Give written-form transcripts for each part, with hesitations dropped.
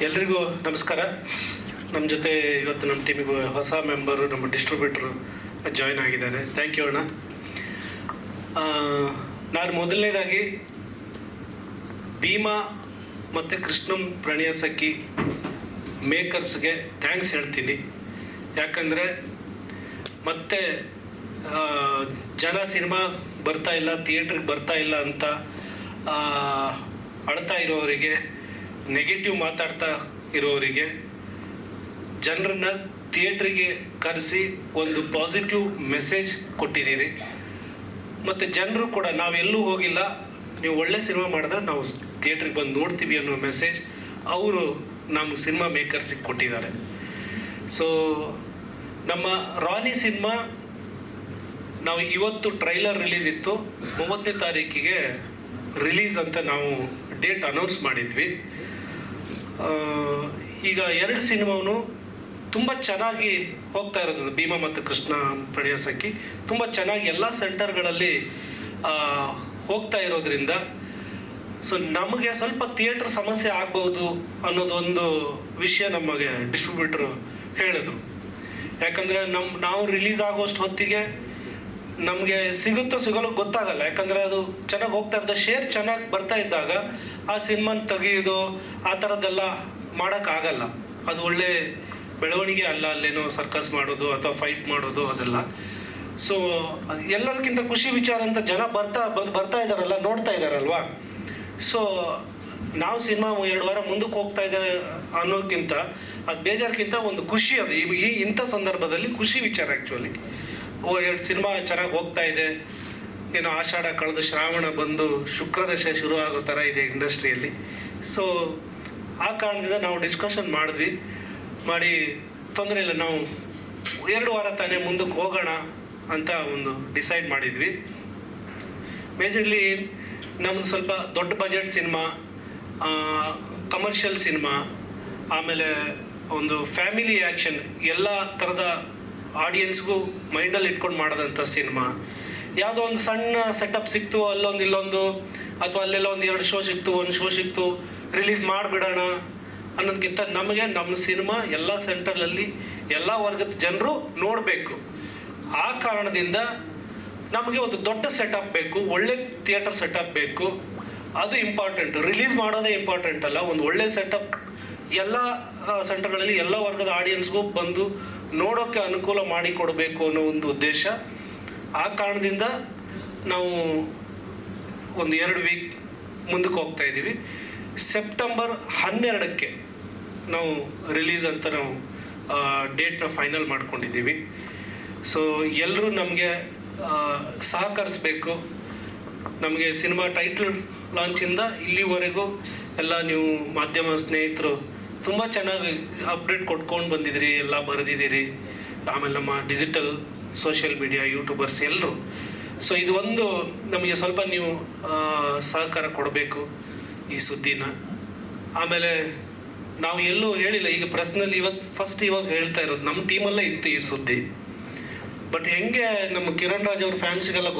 ಎಲ್ರಿಗೂ ನಮಸ್ಕಾರ. ನಮ್ಮ ಜೊತೆ ಇವತ್ತು ನಮ್ಮ ಟೀಮಿಗೆ ಹೊಸ ಮೆಂಬರು, ನಮ್ಮ ಡಿಸ್ಟ್ರಿಬ್ಯೂಟ್ರು ಜಾಯ್ನ್ ಆಗಿದ್ದಾರೆ. ಥ್ಯಾಂಕ್ ಯು ಅಣ್ಣ. ನಾನು ಮೊದಲನೇದಾಗಿ ಭೀಮಾ ಮತ್ತು ಕೃಷ್ಣಂ ಪ್ರಣಯ ಸಖಿ ಮೇಕರ್ಸ್ಗೆ ಥ್ಯಾಂಕ್ಸ್ ಹೇಳ್ತೀನಿ. ಯಾಕಂದರೆ ಮತ್ತೆ ಜನ ಸಿನಿಮಾ ಬರ್ತಾ ಇಲ್ಲ, ಥಿಯೇಟ್ರಿಗೆ ಬರ್ತಾ ಇಲ್ಲ ಅಂತ ಅಳ್ತಾ ಇರೋವರಿಗೆ, ನೆಗೆಟಿವ್ ಮಾತಾಡ್ತಾ ಇರೋವರಿಗೆ ಜನರನ್ನ ಥಿಯೇಟ್ರಿಗೆ ಕರೆಸಿ ಒಂದು ಪಾಸಿಟಿವ್ ಮೆಸೇಜ್ ಕೊಟ್ಟಿದ್ದೀರಿ. ಮತ್ತು ಜನರು ಕೂಡ ನಾವೆಲ್ಲೂ ಹೋಗಿಲ್ಲ, ನೀವು ಒಳ್ಳೆ ಸಿನಿಮಾ ಮಾಡಿದ್ರೆ ನಾವು ಥಿಯೇಟ್ರಿಗೆ ಬಂದು ನೋಡ್ತೀವಿ ಅನ್ನೋ ಮೆಸೇಜ್ ಅವರು ನಮ್ಮ ಸಿನಿಮಾ ಮೇಕರ್ಸಿಗೆ ಕೊಟ್ಟಿದ್ದಾರೆ. ಸೊ ನಮ್ಮ ರಾನಿ ಸಿನಿಮಾ ನಾವು ಇವತ್ತು ಟ್ರೈಲರ್ ರಿಲೀಸ್ ಇತ್ತು, 30ನೇ ತಾರೀಕಿಗೆ ರಿಲೀಸ್ ಅಂತ ನಾವು ಡೇಟ್ ಅನೌನ್ಸ್ ಮಾಡಿದ್ವಿ. ಈಗ 2 ಸಿನಿಮಾನು ತುಂಬ ಚೆನ್ನಾಗಿ ಹೋಗ್ತಾ ಇರೋದು. ಭೀಮಾ ಮತ್ತು ಕೃಷ್ಣ ಪ್ರಣಯ ಸಖಿ ತುಂಬ ಚೆನ್ನಾಗಿ ಎಲ್ಲ ಸೆಂಟರ್ಗಳಲ್ಲಿ ಹೋಗ್ತಾ ಇರೋದ್ರಿಂದ ಸೊ ನಮಗೆ ಸ್ವಲ್ಪ ಥಿಯೇಟ್ರ್ ಸಮಸ್ಯೆ ಆಗ್ಬೋದು ಅನ್ನೋದೊಂದು ವಿಷಯ ನಮಗೆ ಡಿಸ್ಟ್ರಿಬ್ಯೂಟ್ರು ಹೇಳಿದ್ರು. ಯಾಕಂದರೆ ನಾವು ರಿಲೀಸ್ ಆಗೋಷ್ಟು ಹೊತ್ತಿಗೆ ನಮಗೆ ಸಿಗಲ್ಲ ಗೊತ್ತಾಗಲ್ಲ. ಯಾಕಂದರೆ ಅದು ಚೆನ್ನಾಗಿ ಹೋಗ್ತಾ ಇರೋದು, ಶೇರ್ ಚೆನ್ನಾಗಿ ಬರ್ತಾ ಇದ್ದಾಗ ಆ ಸಿನಿಮಾನ ತೆಗೆಯೋದು ಆ ಥರದ್ದೆಲ್ಲ ಮಾಡೋಕ್ಕಾಗಲ್ಲ. ಅದು ಒಳ್ಳೆ ಬೆಳವಣಿಗೆ ಅಲ್ಲ. ಅಲ್ಲೇನೋ ಸರ್ಕಸ್ ಮಾಡೋದು ಅಥವಾ ಫೈಟ್ ಮಾಡೋದು ಅದೆಲ್ಲ. ಸೊ ಎಲ್ಲದಕ್ಕಿಂತ ಖುಷಿ ವಿಚಾರ ಅಂತ ಜನ ಬರ್ತಾ ಇದ್ದಾರಲ್ಲ, ನೋಡ್ತಾ ಇದ್ದಾರಲ್ವಾ. ಸೊ ನಾವು ಸಿನಿಮಾ 2 ವಾರ ಮುಂದಕ್ಕೆ ಹೋಗ್ತಾ ಇದ್ದಾರೆ ಅನ್ನೋದಕ್ಕಿಂತ ಅದು ಬೇಜಾರ್ಗಿಂತ ಒಂದು ಖುಷಿ. ಅದು ಈ ಇಂಥ ಸಂದರ್ಭದಲ್ಲಿ ಖುಷಿ ವಿಚಾರ ಆ್ಯಕ್ಚುಲಿ. 2 ಸಿನಿಮಾ ಚೆನ್ನಾಗಿ ಹೋಗ್ತಾ ಇದೆ. ಏನೋ ಆಷಾಢ ಕಳೆದು ಶ್ರಾವಣ ಬಂದು ಶುಕ್ರದಶ ಶುರು ಆಗೋ ಥರ ಇದೆ ಇಂಡಸ್ಟ್ರಿಯಲ್ಲಿ. ಸೊ ಆ ಕಾರಣದಿಂದ ನಾವು ಡಿಸ್ಕಷನ್ ಮಾಡಿ ತೊಂದರೆ ಇಲ್ಲ, ನಾವು 2 ವಾರ ತಾನೇ ಮುಂದಕ್ಕೆ ಹೋಗೋಣ ಅಂತ ಒಂದು ಡಿಸೈಡ್ ಮಾಡಿದ್ವಿ. ಮೇಜರ್ಲಿ ನಮ್ಮದು ಸ್ವಲ್ಪ ದೊಡ್ಡ ಬಜೆಟ್ ಸಿನಿಮಾ, ಕಮರ್ಷಿಯಲ್ ಸಿನಿಮಾ, ಆಮೇಲೆ ಒಂದು ಫ್ಯಾಮಿಲಿ ಆ್ಯಕ್ಷನ್, ಎಲ್ಲ ಥರದ ಆಡಿಯನ್ಸ್ಗೂ ಮೈಂಡಲ್ಲಿ ಇಟ್ಕೊಂಡು ಮಾಡೋದಂಥ ಸಿನಿಮಾ. ಯಾವುದೋ ಒಂದು ಸಣ್ಣ ಸೆಟಪ್ ಸಿಕ್ತು, ಅಲ್ಲೊಂದು ಇಲ್ಲೊಂದು, ಅಥವಾ ಅಲ್ಲೆಲ್ಲ 1-2 ಶೋ ಸಿಕ್ತು, 1 ಶೋ ಸಿಕ್ತು, ರಿಲೀಸ್ ಮಾಡಿಬಿಡೋಣ ಅನ್ನೋದಕ್ಕಿಂತ ನಮಗೆ ನಮ್ಮ ಸಿನಿಮಾ ಎಲ್ಲ ಸೆಂಟರ್ನಲ್ಲಿ ಎಲ್ಲ ವರ್ಗದ ಜನರು ನೋಡಬೇಕು. ಆ ಕಾರಣದಿಂದ ನಮಗೆ ಒಂದು ದೊಡ್ಡ ಸೆಟಪ್ ಬೇಕು, ಒಳ್ಳೆ ಥಿಯೇಟರ್ ಸೆಟಪ್ ಬೇಕು. ಅದು ಇಂಪಾರ್ಟೆಂಟ್. ರಿಲೀಸ್ ಮಾಡೋದೇ ಇಂಪಾರ್ಟೆಂಟ್ ಅಲ್ಲ, ಒಂದು ಒಳ್ಳೆ ಸೆಟಪ್ ಎಲ್ಲ ಸೆಂಟರ್ಗಳಲ್ಲಿ ಎಲ್ಲ ವರ್ಗದ ಆಡಿಯನ್ಸ್ಗೂ ಬಂದು ನೋಡೋಕ್ಕೆ ಅನುಕೂಲ ಮಾಡಿಕೊಡಬೇಕು ಅನ್ನೋ ಒಂದು ಉದ್ದೇಶ. ಆ ಕಾರಣದಿಂದ ನಾವು ಒಂದು 2 ವೀಕ್ ಮುಂದಕ್ಕೆ ಹೋಗ್ತಾ ಇದ್ದೀವಿ. ಸೆಪ್ಟೆಂಬರ್ 12ಕ್ಕೆ ನಾವು ರಿಲೀಸ್ ಅಂತ ನಾವು ಡೇಟ್ನ ಫೈನಲ್ ಮಾಡ್ಕೊಂಡಿದ್ದೀವಿ. ಸೊ ಎಲ್ಲರೂ ನಮಗೆ ಸಹಕರಿಸ್ಬೇಕು. ನಮಗೆ ಸಿನಿಮಾ ಟೈಟಲ್ ಲಾಂಚಿಂದ ಇಲ್ಲಿವರೆಗೂ ಎಲ್ಲ ನೀವು ಮಾಧ್ಯಮ ಸ್ನೇಹಿತರು ತುಂಬ ಚೆನ್ನಾಗಿ ಅಪ್ಡೇಟ್ ಕೊಟ್ಕೊಂಡು ಬಂದಿದ್ದೀರಿ, ಎಲ್ಲ ಬರೆದಿದ್ದೀರಿ. ಆಮೇಲೆ ನಮ್ಮ ಡಿಜಿಟಲ್ ಸೋಷಿಯಲ್ ಮೀಡಿಯಾ ಯೂಟ್ಯೂಬರ್ಸ್ ಎಲ್ಲರೂ. ಸೊ ಇದು ಒಂದು ನಮಗೆ ಸ್ವಲ್ಪ ನೀವು ಸಹಕಾರ ಕೊಡಬೇಕು ಈ ಸುದ್ದಿನ. ಆಮೇಲೆ ನಾವು ಎಲ್ಲೂ ಹೇಳಿಲ್ಲ, ಈಗ ಪರ್ಸ್ನಲಿ ಇವಾಗ ಹೇಳ್ತಾ ಇರೋದು, ನಮ್ಮ ಟೀಮಲ್ಲೇ ಇತ್ತು ಈ ಸುದ್ದಿ. ಬಟ್ ಹೆಂಗೆ ನಮ್ಮ ಕಿರಣ್ ರಾಜ್ ಅವ್ರ ಫ್ಯಾನ್ಸ್ಗೆಲ್ಲ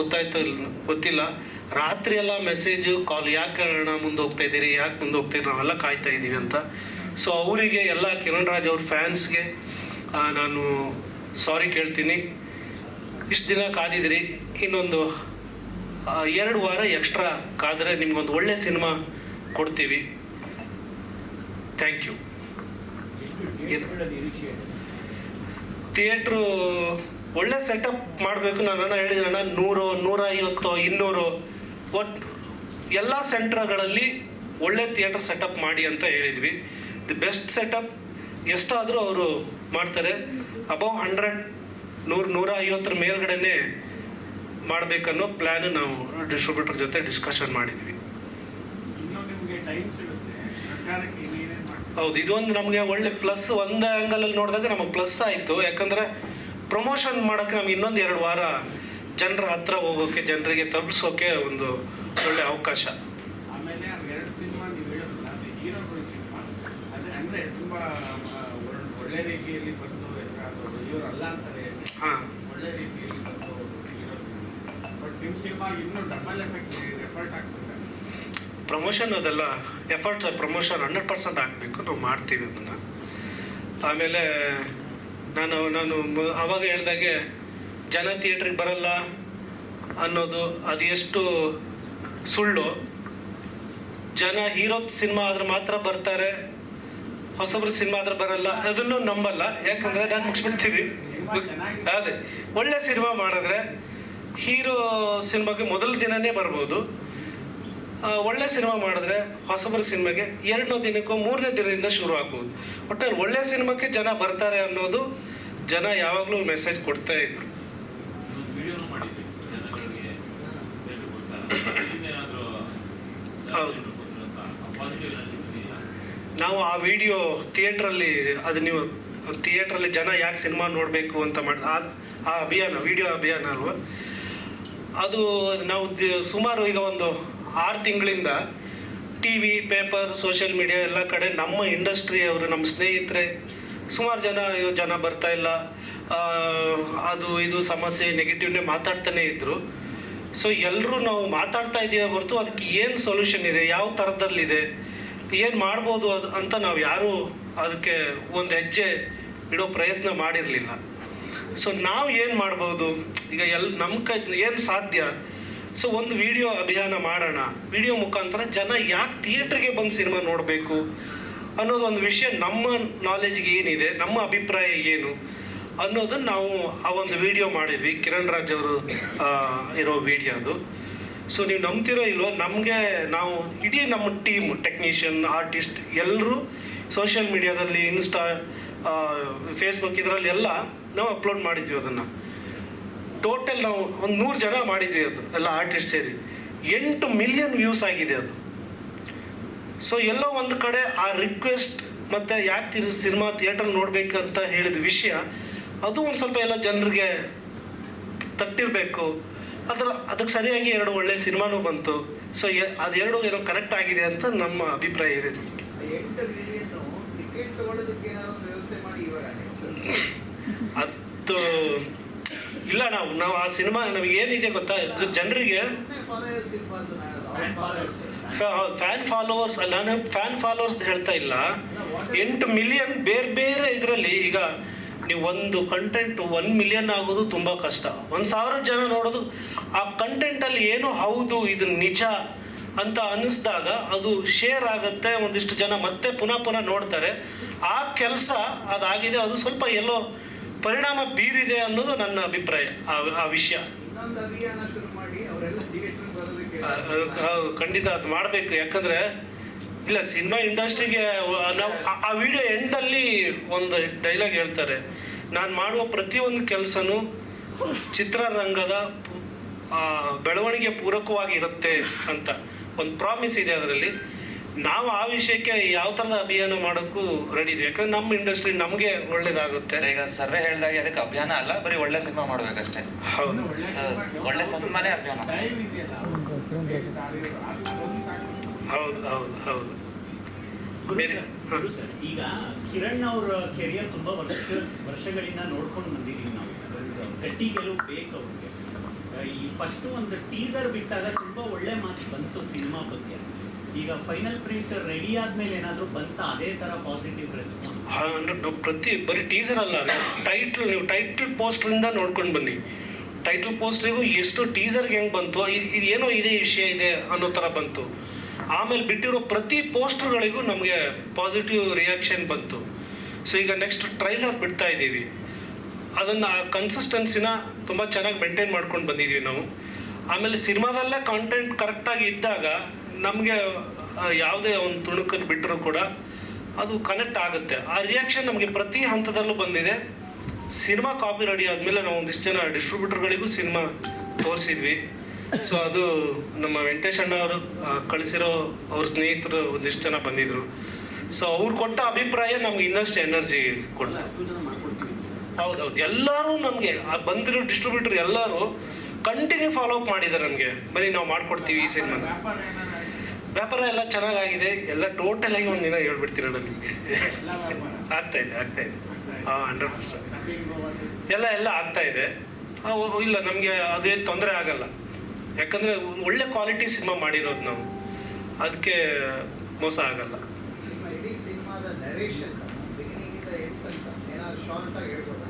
ಗೊತ್ತಿಲ್ಲ. ರಾತ್ರಿ ಎಲ್ಲ ಮೆಸೇಜು ಕಾಲ್, ಯಾಕೆ ಅಣ್ಣ ಮುಂದೆ ಹೋಗ್ತಾ ಇದ್ದೀರಿ, ಯಾಕೆ ಮುಂದೆ ಹೋಗ್ತೀರಿ, ನಾವೆಲ್ಲ ಕಾಯ್ತಾ ಇದ್ದೀವಿ ಅಂತ. ಸೊ ಅವರಿಗೆ ಎಲ್ಲ ಕಿರಣ್ ರಾಜ್ ಅವ್ರ ಫ್ಯಾನ್ಸ್ಗೆ ನಾನು ಸಾರಿ ಕೇಳ್ತೀನಿ. ಇಷ್ಟು ದಿನ ಕಾದಿದ್ರಿ, ಇನ್ನೊಂದು 2 ವಾರ ಎಕ್ಸ್ಟ್ರಾ ಕಾದರೆ ನಿಮ್ಗೊಂದು ಒಳ್ಳೆ ಸಿನಿಮಾ ಕೊಡ್ತೀವಿ. Thank you. ಥಿಯೇಟ್ರು ಒಳ್ಳೆ ಸೆಟಪ್ ಮಾಡಬೇಕು. ನಾನು ಹೇಳಿದ್ರಣ್ಣ 100, 150, 200 ಒಟ್ಟು ಎಲ್ಲ ಸೆಂಟರ್ಗಳಲ್ಲಿ ಒಳ್ಳೆ ಥಿಯೇಟರ್ ಸೆಟಪ್ ಮಾಡಿ ಅಂತ ಹೇಳಿದ್ವಿ. ದಿ ಬೆಸ್ಟ್ ಸೆಟಪ್ ಎಷ್ಟಾದರೂ ಅವರು ಮಾಡ್ತಾರೆ. ಅಬೌವ್ 100, 100, 150 ಮೇಲ್ಗಡೆನೇ ಮಾಡಬೇಕನ್ನೋ ಪ್ಲ್ಯಾನ್ ನಾವು ಡಿಸ್ಟ್ರಿಬ್ಯೂಟರ್ ಜೊತೆ ಡಿಸ್ಕಷನ್ ಮಾಡಿದ್ವಿ. ಹೌದು, ಇದೊಂದು ನಮಗೆ ಒಳ್ಳೆ ಪ್ಲಸ್. ಒಂದು ಆ್ಯಂಗಲಲ್ಲಿ ನೋಡಿದಾಗ ನಮಗೆ ಪ್ಲಸ್ ಆಯಿತು. ಯಾಕಂದರೆ ಪ್ರಮೋಷನ್ ಮಾಡೋಕ್ಕೆ ನಮ್ಗೆ ಇನ್ನೊಂದು 2 ವಾರ ಜನರ ಹತ್ರ ಹೋಗೋಕ್ಕೆ, ಜನರಿಗೆ ತಲುಪಿಸೋಕೆ ಒಂದು ಒಳ್ಳೆ ಅವಕಾಶ. ಆಮೇಲೆ 2 ಸಿನಿಮಾ ನೀವು ಹೇಳಿದ್ರಲ್ಲ, ಅದು ಹೀರೋಗಳ ಸಿನಿಮಾ, ಅದೇ ಅಂದರೆ ತುಂಬ ಒಳ್ಳೆ ರೀತಿಯಲ್ಲಿ ಬಂದು ಹೆಸರಾದವರು ಇವರು ಅಲ್ಲ ಅಂತಾರೆ. ಒಳ್ಳೆ ರೀತಿಯಲ್ಲಿ ಬಂದು ಹೀರೋ ಸಿನಿಮಾ. ಬಟ್ ನಿಮ್ಮ ಸಿನಿಮಾ ಇನ್ನೂ ಡಬಲ್ ಎಫೆಕ್ಟ್ ಎಫರ್ಟ್ ಆಗ್ತದೆ. ಪ್ರಮೋಷನ್ ಅದೆಲ್ಲ ಎಫರ್ಟ್ ಪ್ರಮೋಷನ್ 100% ಆಗಬೇಕು, ನಾವು ಮಾಡ್ತೀವಿ ಅದನ್ನು. ಆಮೇಲೆ ನಾನು ಆವಾಗ ಹೇಳ್ದಾಗೆ ಜನ ಥಿಯೇಟ್ರಿಗೆ ಬರಲ್ಲ ಅನ್ನೋದು ಅದು ಎಷ್ಟು ಸುಳ್ಳು. ಜನ ಹೀರೋ ಸಿನಿಮಾ ಆದ್ರೆ ಮಾತ್ರ ಬರ್ತಾರೆ, ಹೊಸಬ್ರ ಸಿನಿಮಾ ಆದ್ರೆ ಬರಲ್ಲ, ಅದನ್ನು ನಂಬಲ್ಲ. ಯಾಕಂದರೆ ನಾನು ಮುಗಿಸ್ಬಿಡ್ತೀವಿ. ಅದೇ ಒಳ್ಳೆ ಸಿನಿಮಾ ಮಾಡಿದ್ರೆ ಹೀರೋ ಸಿನಿಮಾಗೆ ಮೊದಲ ದಿನನೇ ಬರ್ಬೋದು. ಒಳ್ಳೆ ಸಿನಿಮಾ ಮಾಡಿದ್ರೆ ಹೊಸಬ್ರ ಸಿನಿಮಾಗೆ 2ನೇ ದಿನಕ್ಕೋ 3ನೇ ದಿನದಿಂದ ಶುರು ಆಗ್ಬೋದು. ಒಟ್ಟಲ್ಲಿ ಒಳ್ಳೆ ಸಿನಿಮಾಕ್ಕೆ ಜನ ಬರ್ತಾರೆ ಅನ್ನೋದು ಜನ ಯಾವಾಗಲೂ ಮೆಸೇಜ್ ಕೊಡ್ತಾ ಇದ್ರು. ಹೌದು, ನಾವು ಆ ವಿಡಿಯೋ ಥಿಯೇಟ್ರಲ್ಲಿ, ಅದು ನೀವು ಥಿಯೇಟ್ರಲ್ಲಿ ಜನ ಯಾಕೆ ಸಿನಿಮಾ ನೋಡಬೇಕು ಅಂತ ಆ ಅಭಿಯಾನ, ವಿಡಿಯೋ ಅಭಿಯಾನ ಅಲ್ವಾ ಅದು. ನಾವು ಸುಮಾರು ಈಗ ಒಂದು 6 ತಿಂಗಳಿಂದ TV, paper, social media ಎಲ್ಲ ಕಡೆ ನಮ್ಮ ಇಂಡಸ್ಟ್ರಿಯವರು, ನಮ್ಮ ಸ್ನೇಹಿತರೆ ಸುಮಾರು ಜನ ಬರ್ತಾ ಇಲ್ಲ, ಅದು ಇದು ಸಮಸ್ಯೆ ನೆಗೆಟಿವ್ನೇ ಮಾತಾಡ್ತಾನೆ ಇದ್ದರು. ಸೊ ಎಲ್ಲರೂ ನಾವು ಮಾತಾಡ್ತಾ ಇದ್ದೀವಿ ಹೊರತು ಅದಕ್ಕೆ ಏನು ಸೊಲ್ಯೂಷನ್ ಇದೆ, ಯಾವ ಥರದಲ್ಲಿದೆ, ಏನು ಮಾಡ್ಬೋದು ಅದು ಅಂತ ನಾವು ಯಾರೂ ಅದಕ್ಕೆ ಒಂದು ಹೆಜ್ಜೆ ಇಡೋ ಪ್ರಯತ್ನ ಮಾಡಿರಲಿಲ್ಲ. ಸೊ ನಾವು ಏನು ಮಾಡ್ಬೋದು ಈಗ, ನಮ್ಮ ಏನು ಸಾಧ್ಯ. ಸೊ ಒಂದು ವಿಡಿಯೋ ಅಭಿಯಾನ ಮಾಡೋಣ, ವಿಡಿಯೋ ಮುಖಾಂತರ ಜನ ಯಾಕೆ ಥಿಯೇಟ್ರಿಗೆ ಬಂದು ಸಿನಿಮಾ ನೋಡಬೇಕು ಅನ್ನೋದು ಒಂದು ವಿಷಯ, ನಮ್ಮ ನಾಲೆಜ್ಗೆ ಏನಿದೆ, ನಮ್ಮ ಅಭಿಪ್ರಾಯ ಏನು ಅನ್ನೋದನ್ನು ನಾವು ಆ ಒಂದು ವಿಡಿಯೋ ಮಾಡಿದ್ವಿ. ಕಿರಣ್ ರಾಜ್ ಅವರು ಇರೋ ವಿಡಿಯೋ ಅದು. ಸೊ ನೀವು ನಂಬ್ತಿರೋ ಇಲ್ವೋ, ನಾವು ಇಡೀ ನಮ್ಮ ಟೀಮ್, ಟೆಕ್ನಿಷಿಯನ್, ಆರ್ಟಿಸ್ಟ್ ಎಲ್ಲರೂ ಸೋಷಿಯಲ್ ಮೀಡಿಯಾದಲ್ಲಿ, ಇನ್ಸ್ಟಾ, ಫೇಸ್ಬುಕ್ ಇದರಲ್ಲಿ ಎಲ್ಲ ನಾವು ಅಪ್ಲೋಡ್ ಮಾಡಿದ್ವಿ. ಅದನ್ನು ಟೋಟಲ್ ನಾವು ಒಂದು 100 ಜನ ಮಾಡಿದ್ವಿ, ಅದು ಎಲ್ಲ ಆರ್ಟಿಸ್ಟ್ ಸೇರಿ 8 ಮಿಲಿಯನ್ ವ್ಯೂಸ್ ಆಗಿದೆ ಅದು. ಸೊ ಎಲ್ಲೋ ಒಂದು ಕಡೆ ಆ ರಿಕ್ವೆಸ್ಟ್ ಮತ್ತು ಯಾಕೆ ಸಿನಿಮಾ ಥಿಯೇಟರ್ ನೋಡಬೇಕಂತ ಹೇಳಿದ ವಿಷಯ ಅದು ಒಂದು ಸ್ವಲ್ಪ ಎಲ್ಲ ಜನರಿಗೆ ತಟ್ಟಿರಬೇಕು. ಅದಕ್ಕೆ ಸರಿಯಾಗಿ 2 ಒಳ್ಳೆ ಸಿನಿಮಾನೂ ಬಂತು. ಸೊ ಅದೆರಡು ಏನೋ ಕರೆಕ್ಟ್ ಆಗಿದೆ ಅಂತ ನಮ್ಮ ಅಭಿಪ್ರಾಯ ಇದೆ. 8 ಮಿಲಿಯನ್ ಟಿಕೆಟ್ ತಗೊಳ್ಳೋದಕ್ಕೆ ಏನಾದ್ರು ವ್ಯವಸ್ಥೆ ಮಾಡಿ ಇವಾಗ ಅದು ಇಲ್ಲ. ನಾವು ಆ ಸಿನಿಮಾ ನಮಗೆ ಏನಿದೆ ಗೊತ್ತಾ, ಜನರಿಗೆ ಫ್ಯಾನ್ ಫಾಲೋವರ್ಸ್ ಅಲ್ಲ, ನಾನು ಫ್ಯಾನ್ ಫಾಲೋವರ್ಸ್ ಹೇಳ್ತಾ ಇಲ್ಲ. 8 ಮಿಲಿಯನ್ ಬೇರೆ ಬೇರೆ ಇದರಲ್ಲಿ. ಈಗ ನೀವು ಒಂದು ಕಂಟೆಂಟ್ 1 ಮಿಲಿಯನ್ ಆಗೋದು ತುಂಬ ಕಷ್ಟ. 1,000 ಜನ ನೋಡೋದು, ಆ ಕಂಟೆಂಟಲ್ಲಿ ಏನು ಹೌದು ಇದು ನಿಜ ಅಂತ ಅನ್ನಿಸ್ದಾಗ ಅದು ಶೇರ್ ಆಗುತ್ತೆ, ಒಂದಿಷ್ಟು ಜನ ಮತ್ತೆ ಪುನಃ ನೋಡ್ತಾರೆ. ಆ ಕೆಲಸ ಅದಾಗಿದೆ, ಅದು ಸ್ವಲ್ಪ ಎಲ್ಲೋ ಪರಿಣಾಮ ಬೀರಿದೆ ಅನ್ನೋದು ನನ್ನ ಅಭಿಪ್ರಾಯ. ಆ ವಿಷಯ ಇನ್ನೊಂದು ಅಭಿಯಾನ ಶುರು ಮಾಡಿ ಅವರೆಲ್ಲ ಥಿಯೇಟರ್ ಬರೋದಕ್ಕೆ ಖಂಡಿತ ಅದು ಮಾಡಬೇಕು. ಯಾಕಂದರೆ ಇಲ್ಲ, ಸಿನಿಮಾ ಇಂಡಸ್ಟ್ರಿಗೆ ನಾವು ಆ ವಿಡಿಯೋ ಎಂಡಲ್ಲಿ ಒಂದು ಡೈಲಾಗ್ ಹೇಳ್ತಾರೆ, ನಾನು ಮಾಡುವ ಪ್ರತಿಯೊಂದು ಕೆಲಸನೂ ಚಿತ್ರರಂಗದ ಬೆಳವಣಿಗೆ ಪೂರಕವಾಗಿರುತ್ತೆ ಅಂತ ಒಂದು ಪ್ರಾಮಿಸ್ ಇದೆ ಅದರಲ್ಲಿ. ನಾವು ಆ ವಿಷಯಕ್ಕೆ ಯಾವ ಥರದ ಅಭಿಯಾನ ಮಾಡೋಕ್ಕೂ ರೆಡಿ ಇದೆ. ಯಾಕಂದ್ರೆ ನಮ್ಮ ಇಂಡಸ್ಟ್ರಿ ನಮಗೆ ಒಳ್ಳೇದಾಗುತ್ತೆ. ಈಗ ಸರ್ರೆ ಹೇಳ್ದಾಗೆ ಅದಕ್ಕೆ ಅಭಿಯಾನ ಅಲ್ಲ, ಬರೀ ಒಳ್ಳೆ ಸಿನಿಮಾ ಮಾಡ್ಬೇಕಷ್ಟೇ. ಹೌದು, ಒಳ್ಳೆ ಸಿನಿಮಾನೇ ಅಭಿಯಾನ. ಹೌದು ಹೌದು ಹೌದು. ಸರ್, ಈಗ ಕಿರಣ್ ಅವರ ಕೆರಿಯರ್ ತುಂಬಾ ವರ್ಷಗಳಿಂದ ನೋಡ್ಕೊಂಡು ಬಂದಿದ್ದೀವಿ ನಾವು. ಗಟ್ಟಿ ಗೆಲುವು ಬೇಕು ಅವ್ರಿಗೆ. ಈ ಫಸ್ಟ್ ಒಂದು ಟೀಸರ್ ಬಿಟ್ಟಾಗ ತುಂಬಾ ಒಳ್ಳೆ ಮಾತು ಬಂತು ಸಿನಿಮಾ ಬಗ್ಗೆ. ಈಗ ಫೈನಲ್ ಪ್ರಿಂಟ್ ರೆಡಿ ಆದ್ಮೇಲೆ ಏನಾದ್ರು ಬಂತ ಅದೇ ತರ ಪಾಸಿಟಿವ್ ರೆಸ್ಪಾನ್ಸ್? ಬರೀ ಟೀಸರ್ ಅಲ್ಲ, ನೀವು ಟೈಟಲ್ ಪೋಸ್ಟ್ರಿಂದ ನೋಡ್ಕೊಂಡು ಬನ್ನಿ. ಟೈಟಲ್ ಪೋಸ್ಟ್ರಿಗೂ ಎಷ್ಟು ಟೀಸರ್ಗೆ ಹೆಂಗೆ ಬಂತು, ಇದು ಏನೋ ಇದೇ ವಿಷಯ ಇದೆ ಅನ್ನೋ ಥರ ಬಂತು. ಆಮೇಲೆ ಬಿಟ್ಟಿರೋ ಪ್ರತಿ ಪೋಸ್ಟರ್ಗಳಿಗೂ ನಮಗೆ ಪಾಸಿಟಿವ್ ರಿಯಾಕ್ಷನ್ ಬಂತು. ಸೊ ಈಗ ನೆಕ್ಸ್ಟ್ ಟ್ರೈಲರ್ ಬಿಡ್ತಾ ಇದ್ದೀವಿ, ಅದನ್ನು ಆ ಕನ್ಸಿಸ್ಟೆನ್ಸಿನ ತುಂಬ ಚೆನ್ನಾಗಿ ಮೇಂಟೈನ್ ಮಾಡ್ಕೊಂಡು ಬಂದಿದ್ದೀವಿ ನಾವು. ಆಮೇಲೆ ಸಿನಿಮಾದಲ್ಲೇ ಕಾಂಟೆಂಟ್ ಕರೆಕ್ಟಾಗಿ ಇದ್ದಾಗ ನಮಗೆ ಯಾವುದೇ ಒಂದು ತುಣುಕನ್ನು ಬಿಟ್ಟರೂ ಕೂಡ ಅದು ಕನೆಕ್ಟ್ ಆಗುತ್ತೆ. ಆ ರಿಯಾಕ್ಷನ್ ನಮಗೆ ಪ್ರತಿ ಹಂತದಲ್ಲೂ ಬಂದಿದೆ. ಸಿನಿಮಾ ಕಾಪಿ ರೆಡಿ ಆದಮೇಲೆ ನಾವು ಒಂದಿಷ್ಟು ಜನ ಡಿಸ್ಟ್ರಿಬ್ಯೂಟರ್ಗಳಿಗೂ ಸಿನಿಮಾ ತೋರಿಸಿದ್ವಿ. ಸೊ ಅದು ನಮ್ಮ ವೆಂಕಟೇಶ್ ಅಣ್ಣ ಅವರು ಕಳಿಸಿರೋ ಅವ್ರ ಸ್ನೇಹಿತರು ಒಂದಿಷ್ಟು ಜನ ಬಂದಿದ್ರು. ಸೊ ಅವ್ರು ಕೊಟ್ಟ ಅಭಿಪ್ರಾಯ ನಮ್ಗೆ ಇನ್ನಷ್ಟು ಎನರ್ಜಿ ಕೊಡ್ತು. ಹೌದೌದು, ಎಲ್ಲರೂ ನಮಗೆ ಬಂದಿರೋ ಡಿಸ್ಟ್ರಿಬ್ಯೂಟರ್ ಎಲ್ಲರೂ ಕಂಟಿನ್ಯೂ ಫಾಲೋ ಅಪ್ ಮಾಡಿದ್ದಾರೆ ನಮಗೆ. ಬರೀ ನಾವು ಮಾಡ್ಕೊಡ್ತೀವಿ ಈ ಸಿನಿಮಾನ. ವ್ಯಾಪಾರ ಎಲ್ಲ ಚೆನ್ನಾಗಾಗಿದೆ, ಎಲ್ಲ ಟೋಟಲ್ ಆಗಿ ಒಂದಿನ ಹೇಳ್ಬಿಡ್ತೀರ ನನಗೆ. ಆಗ್ತಾ ಇದೆ 100% ಎಲ್ಲ ಆಗ್ತಾ ಇದೆ. ಇಲ್ಲ, ನಮಗೆ ಅದೇ ತೊಂದರೆ ಆಗಲ್ಲ. ಯಾಕಂದರೆ ಒಳ್ಳೆ ಕ್ವಾಲಿಟಿ ಸಿನಿಮಾ ಮಾಡಿರೋದು ನಾವು. ಅದಕ್ಕೆ ಮೋಸ ಆಗಲ್ಲ. ನಿಮ್ಮ ಇಡೀ ಸಿನಿಮಾದ ನರೇಷನ್ ಬಿಗಿನಿಂಗಿಂದ ಎಂಡ್ ತನಕ ಏನಾದ್ರು ಶಾರ್ಟ್ ಆಗಿ ಹೇಳ್ಬೋದಾ?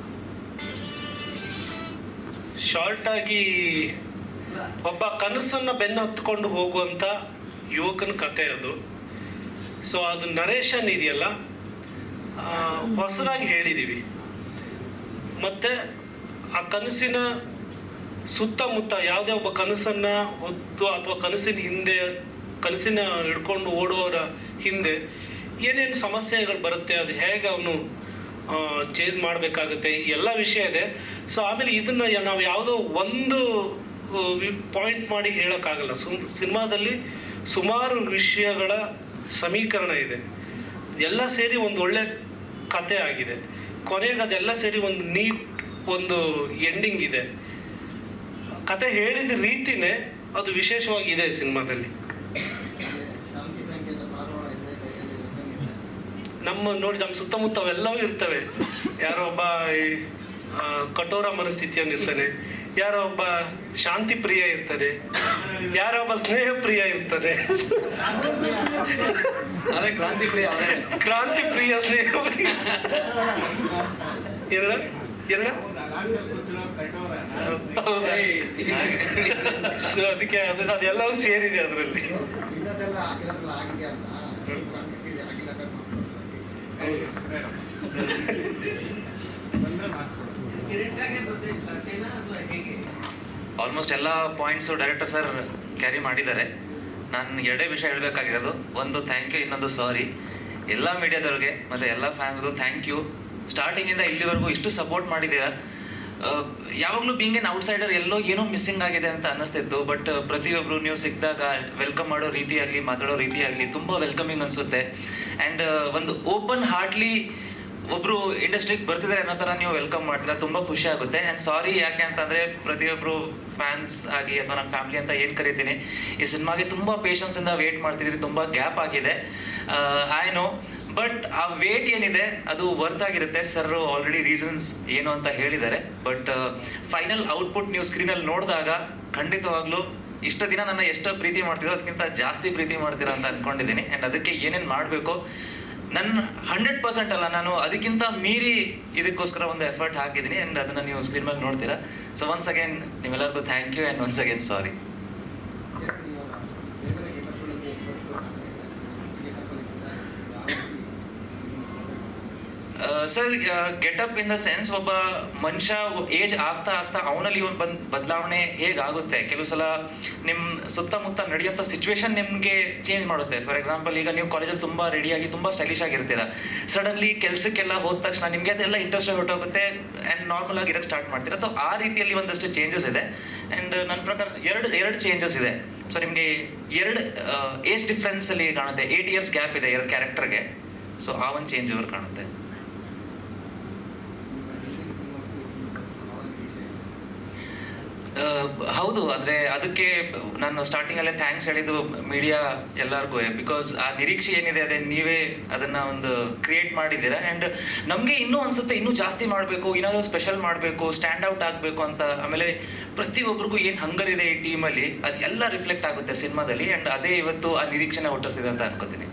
ಶಾರ್ಟ್ ಆಗಿ ಒಬ್ಬ ಕನಸನ್ನು ಬೆನ್ನು ಹತ್ಕೊಂಡು ಹೋಗುವಂಥ ಯುವಕನ ಕತೆ ಅದು. ಸೊ ಅದು ನರೇಷನ್ ಇದೆಯಲ್ಲ, ಹೊಸದಾಗಿ ಹೇಳಿದ್ದೀವಿ. ಮತ್ತು ಆ ಕನಸಿನ ಸುತ್ತಮುತ್ತ ಯಾವುದೇ ಒಬ್ಬ ಕನಸನ್ನು ಹೊತ್ತು ಅಥವಾ ಕನಸಿನ ಹಿಡ್ಕೊಂಡು ಓಡೋರ ಹಿಂದೆ ಏನೇನು ಸಮಸ್ಯೆಗಳು ಬರುತ್ತೆ, ಅದು ಹೇಗೆ ಅವನು ಚೇಂಜ್ ಮಾಡಬೇಕಾಗುತ್ತೆ, ಈ ಎಲ್ಲ ವಿಷಯ ಇದೆ. ಸೊ ಆಮೇಲೆ ಇದನ್ನು ನಾವು ಯಾವುದೋ ಒಂದು ಪಾಯಿಂಟ್ ಮಾಡಿ ಹೇಳೋಕ್ಕಾಗಲ್ಲ. ಸಿನಿಮಾದಲ್ಲಿ ಸುಮಾರು ವಿಷಯಗಳ ಸಮೀಕರಣ ಇದೆ, ಎಲ್ಲ ಸೇರಿ ಒಂದು ಒಳ್ಳೆ ಕತೆ ಆಗಿದೆ. ಕೊನೆಗೆ ಅದೆಲ್ಲ ಸೇರಿ ಒಂದು ಎಂಡಿಂಗ್ ಇದೆ. ಕತೆ ಹೇಳಿದ ರೀತಿನೇ ಅದು ವಿಶೇಷವಾಗಿದೆ ಸಿನಿಮಾದಲ್ಲಿ. ಶಾಂತಿ ಸಂಕೇತ ಪಾರವಾಳ ಇದೆ, ಕೈಯಲ್ಲಿ ಇದ್ದಂಗಿದೆ. ನಮ್ಮ ಸುತ್ತಮುತ್ತ ಅವೆಲ್ಲವೂ ಇರ್ತವೆ. ಯಾರೋ ಒಬ್ಬ ಕಠೋರ ಮನಸ್ಥಿತಿಯನ್ನು ಇರ್ತಾನೆ, ಯಾರೋ ಒಬ್ಬ ಶಾಂತಿ ಪ್ರಿಯ ಇರ್ತಾರೆ, ಯಾರೋ ಒಬ್ಬ ಸ್ನೇಹ ಪ್ರಿಯ ಇರ್ತಾರೆ, ಅದೇ ಕ್ರಾಂತಿ ಪ್ರಿಯ ಕ್ರಾಂತಿ ಪ್ರಿಯ, ಸ್ನೇಹ ಪ್ರಿಯ. ಎರಡ ಸೊ ಅದಕ್ಕೆ ಅದೆಲ್ಲವೂ ಸೇರಿದೆ ಅದರಲ್ಲಿ. ಇನ್ನೊಂದೆಲ್ಲ ಅಖಿಲದಲ್ಲಿ ಆಗಿದೆ ಅಂತ ಪ್ರಕೃತಿ ಅಖಿಲ ಆಲ್ಮೋಸ್ಟ್ ಎಲ್ಲ ಪಾಯಿಂಟ್ಸು ಡೈರೆಕ್ಟರ್ ಸರ್ ಕ್ಯಾರಿ ಮಾಡಿದ್ದಾರೆ. ನಾನು ಎರಡೇ ವಿಷಯ ಹೇಳಬೇಕಾಗಿರೋದು, ಒಂದು ಥ್ಯಾಂಕ್ ಯು, ಇನ್ನೊಂದು ಸಾರಿ. ಎಲ್ಲ ಮೀಡಿಯಾದವ್ರಿಗೆ ಮತ್ತು ಎಲ್ಲ ಫ್ಯಾನ್ಸ್ಗೂ ಥ್ಯಾಂಕ್ ಯು. ಸ್ಟಾರ್ಟಿಂಗಿಂದ ಇಲ್ಲಿವರೆಗೂ ಇಷ್ಟು ಸಪೋರ್ಟ್ ಮಾಡಿದ್ದೀರಾ. ಯಾವಾಗಲೂ ಬೀಂಗ್ ಎನ್ ಔಟ್ಸೈಡರ್ ಎಲ್ಲೋ ಏನೋ ಮಿಸ್ಸಿಂಗ್ ಆಗಿದೆ ಅಂತ ಅನ್ನಿಸ್ತಿತ್ತು. ಬಟ್ ಪ್ರತಿಯೊಬ್ಬರು ನೀವು ಸಿಕ್ಕಿದಾಗ ವೆಲ್ಕಮ್ ಮಾಡೋ ರೀತಿಯಾಗಲಿ, ಮಾತಾಡೋ ರೀತಿಯಾಗಲಿ ತುಂಬ ವೆಲ್ಕಮಿಂಗ್ ಅನಿಸುತ್ತೆ. ಆ್ಯಂಡ್ ಒಂದು ಓಪನ್ ಹಾರ್ಟ್ಲಿ ಒಬ್ಬರು ಇಂಡಸ್ಟ್ರಿಗೆ ಬರ್ತಿದ್ದಾರೆ ಅನ್ನೋ ಥರ ನೀವು ವೆಲ್ಕಮ್ ಮಾಡ್ತೀರಾ, ತುಂಬ ಖುಷಿ ಆಗುತ್ತೆ. ಆ್ಯಂಡ್ ಸಾರಿ ಯಾಕೆ ಅಂತಂದರೆ ಪ್ರತಿಯೊಬ್ಬರು ಫ್ಯಾನ್ಸ್ ಆಗಿ ಅಥವಾ ನನ್ನ ಫ್ಯಾಮಿಲಿ ಅಂತ ಏನು ಕರಿತೀನಿ, ಈ ಸಿನಿಮಾಗೆ ತುಂಬ ಪೇಷನ್ಸಿಂದ ವೇಟ್ ಮಾಡ್ತಿದ್ರಿ, ತುಂಬ ಗ್ಯಾಪ್ ಆಗಿದೆ ಐ ನೋ. ಬಟ್ ಆ ವೇಟ್ ಏನಿದೆ ಅದು ವರ್ತ್ ಆಗಿರುತ್ತೆ. ಸರ್ ಆಲ್ರೆಡಿ ರೀಸನ್ಸ್ ಏನು ಅಂತ ಹೇಳಿದ್ದಾರೆ. ಬಟ್ ಫೈನಲ್ ಔಟ್ಪುಟ್ ನೀವು ಸ್ಕ್ರೀನಲ್ಲಿ ನೋಡಿದಾಗ ಖಂಡಿತವಾಗ್ಲೂ ಇಷ್ಟು ದಿನ ನನ್ನ ಎಷ್ಟು ಪ್ರೀತಿ ಮಾಡ್ತಿದ್ರು ಅದಕ್ಕಿಂತ ಜಾಸ್ತಿ ಪ್ರೀತಿ ಮಾಡ್ತೀರಾ ಅಂತ ಅಂದ್ಕೊಂಡಿದ್ದೀನಿ. ಆ್ಯಂಡ್ ಅದಕ್ಕೆ ಏನೇನು ಮಾಡಬೇಕು ನನ್ನ 100% ಅಲ್ಲ, ನಾನು ಅದಕ್ಕಿಂತ ಮೀರಿ ಇದಕ್ಕೋಸ್ಕರ ಒಂದು ಎಫರ್ಟ್ ಹಾಕಿದ್ದೀನಿ. ಆ್ಯಂಡ್ ಅದನ್ನು ನೀವು ಸ್ಕ್ರೀನ್ ಮೇಲೆ ನೋಡ್ತೀರಾ. ಸೊ ಒನ್ಸ್ ಅಗೇನ್ ನಿಮ್ಮೆಲ್ಲರಿಗೂ thank you and once again sorry. Sir getup in the sense, ಒಬ್ಬ ಮನುಷ್ಯ ಏಜ್ ಆಗ್ತಾ ಅವನಲ್ಲಿ ಒಂದು ಬದಲಾವಣೆ ಹೇಗಾಗುತ್ತೆ. ಕೆಲವು ಸಲ ನಿಮ್ಮ ಸುತ್ತಮುತ್ತ ನಡೆಯುವಂಥ ಸಿಚುವೇಶನ್ ನಿಮಗೆ ಚೇಂಜ್ ಮಾಡುತ್ತೆ. ಫಾರ್ ಎಕ್ಸಾಂಪಲ್, ಈಗ ನೀವು ಕಾಲೇಜಲ್ಲಿ ತುಂಬ ರೆಡಿಯಾಗಿ ತುಂಬ ಸ್ಟೈಲಿಶ್ ಆಗಿರ್ತೀರ, ಸಡನ್ಲಿ ಕೆಲಸಕ್ಕೆಲ್ಲ ಹೋದ ತಕ್ಷಣ ನಿಮಗೆ ಅದೆಲ್ಲ ಇಂಟ್ರೆಸ್ಟ್ ಹೊರಟೋಗುತ್ತೆ ಆ್ಯಂಡ್ ನಾರ್ಮಲ್ ಆಗಿ ಇರೋಕ್ಕೆ ಸ್ಟಾರ್ಟ್ ಮಾಡ್ತೀರಾ. ಸೊ ಆ ರೀತಿಯಲ್ಲಿ ಒಂದಷ್ಟು ಚೇಂಜಸ್ ಇದೆ. ಆ್ಯಂಡ್ ನನ್ನ ಪ್ರಕಾರ ಎರಡು ಚೇಂಜಸ್ ಇದೆ. ಸೊ ನಿಮಗೆ ಎರಡು ಏಜ್ ಡಿಫ್ರೆನ್ಸಲ್ಲಿ ಕಾಣುತ್ತೆ. 8 years ಗ್ಯಾಪ್ ಇದೆ ಎರಡು ಕ್ಯಾರೆಕ್ಟರ್ಗೆ. ಸೊ ಆ ಒಂದು ಚೇಂಜ್ ಓವರ್ ಕಾಣುತ್ತೆ. ಹೌದು, ಅಂದರೆ ಅದಕ್ಕೆ ನಾನು ಸ್ಟಾರ್ಟಿಂಗಲ್ಲೇ ಥ್ಯಾಂಕ್ಸ್ ಹೇಳಿದ್ದು ಮೀಡಿಯಾ ಎಲ್ಲರಿಗೂ. ಬಿಕಾಸ್ ಆ ನಿರೀಕ್ಷೆ ಏನಿದೆ ಅದೇ ನೀವೇ ಅದನ್ನು ಒಂದು ಕ್ರಿಯೇಟ್ ಮಾಡಿದ್ದೀರಾ. ಆ್ಯಂಡ್ ನಮಗೆ ಇನ್ನೂ ಅನಿಸುತ್ತೆ ಇನ್ನೂ ಜಾಸ್ತಿ ಮಾಡಬೇಕು, ಏನಾದರೂ ಸ್ಪೆಷಲ್ ಮಾಡಬೇಕು, ಸ್ಟ್ಯಾಂಡ್ ಔಟ್ ಆಗಬೇಕು ಅಂತ. ಆಮೇಲೆ ಪ್ರತಿಯೊಬ್ಬರಿಗೂ ಏನು ಹಂಗರ್ ಇದೆ ಈ ಟೀಮಲ್ಲಿ ಅದೆಲ್ಲ ರಿಫ್ಲೆಕ್ಟ್ ಆಗುತ್ತೆ ಸಿನಿಮಾದಲ್ಲಿ. ಆ್ಯಂಡ್ ಅದೇ ಇವತ್ತು ಆ ನಿರೀಕ್ಷೆನ ಹುಟ್ಟಿಸ್ತಿದೆ ಅಂತ ಅನ್ಕೋತೀನಿ.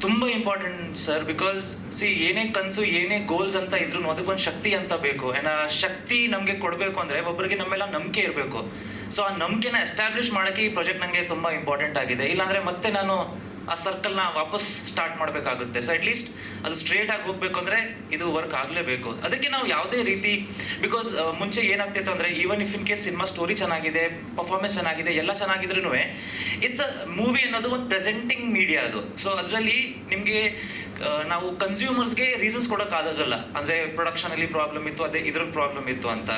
ತುಂಬ ಇಂಪಾರ್ಟೆಂಟ್ ಸರ್. ಬಿಕಾಸ್ ಏನೇ ಕನಸು, ಏನೇ ಗೋಲ್ಸ್ ಅಂತ ಇದ್ರು ಅದಕ್ಕೊಂದು ಶಕ್ತಿ ಅಂತ ಬೇಕು. ಆ್ಯಂಡ್ ಆ ಶಕ್ತಿ ನಮಗೆ ಕೊಡಬೇಕು ಅಂದರೆ ಒಬ್ಬರಿಗೆ ನಮ್ಮೆಲ್ಲ ನಂಬಿಕೆ ಇರಬೇಕು. ಸೊ ಆ ನಂಬಿಕೆನ ಎಸ್ಟಾಬ್ಲಿಷ್ ಮಾಡೋಕ್ಕೆ ಈ ಪ್ರಾಜೆಕ್ಟ್ ನನಗೆ ತುಂಬ ಇಂಪಾರ್ಟೆಂಟ್ ಆಗಿದೆ. ಇಲ್ಲಾಂದರೆ ಮತ್ತೆ ನಾನು ಆ ಸರ್ಕಲ್ನ ವಾಪಸ್ ಸ್ಟಾರ್ಟ್ ಮಾಡಬೇಕಾಗುತ್ತೆ. ಸೊ ಅಟ್ಲೀಸ್ಟ್ ಅದು ಸ್ಟ್ರೇಟ್ ಆಗಿ ಹೋಗಬೇಕು ಅಂದರೆ ಇದು ವರ್ಕ್ ಆಗಲೇಬೇಕು. ಅದಕ್ಕೆ ನಾವು ಯಾವುದೇ ರೀತಿ, ಬಿಕಾಸ್ ಮುಂಚೆ ಏನಾಗ್ತಿತ್ತು ಅಂದರೆ even if in case cinema story ಚೆನ್ನಾಗಿದೆ, ಪರ್ಫಾರ್ಮೆನ್ಸ್ ಚೆನ್ನಾಗಿದೆ, ಎಲ್ಲ ಚೆನ್ನಾಗಿದ್ರೂ ಇಟ್ಸ್ ಅ ಮೂವಿ ಅನ್ನೋದು ಒಂದು ಪ್ರೆಸೆಂಟಿಂಗ್ ಮೀಡಿಯಾ ಅದು. ಸೊ ಅದರಲ್ಲಿ ನಿಮಗೆ ನಾವು ಕನ್ಸ್ಯೂಮರ್ಸ್ಗೆ ರೀಸನ್ಸ್ ಕೊಡೋಕ್ಕಾಗಲ್ಲ. ಅಂದರೆ ಪ್ರೊಡಕ್ಷನಲ್ಲಿ ಪ್ರಾಬ್ಲಮ್ ಇತ್ತು, ಅದೇ ಇದ್ರಲ್ಲಿ ಪ್ರಾಬ್ಲಮ್ ಇತ್ತು ಅಂತ.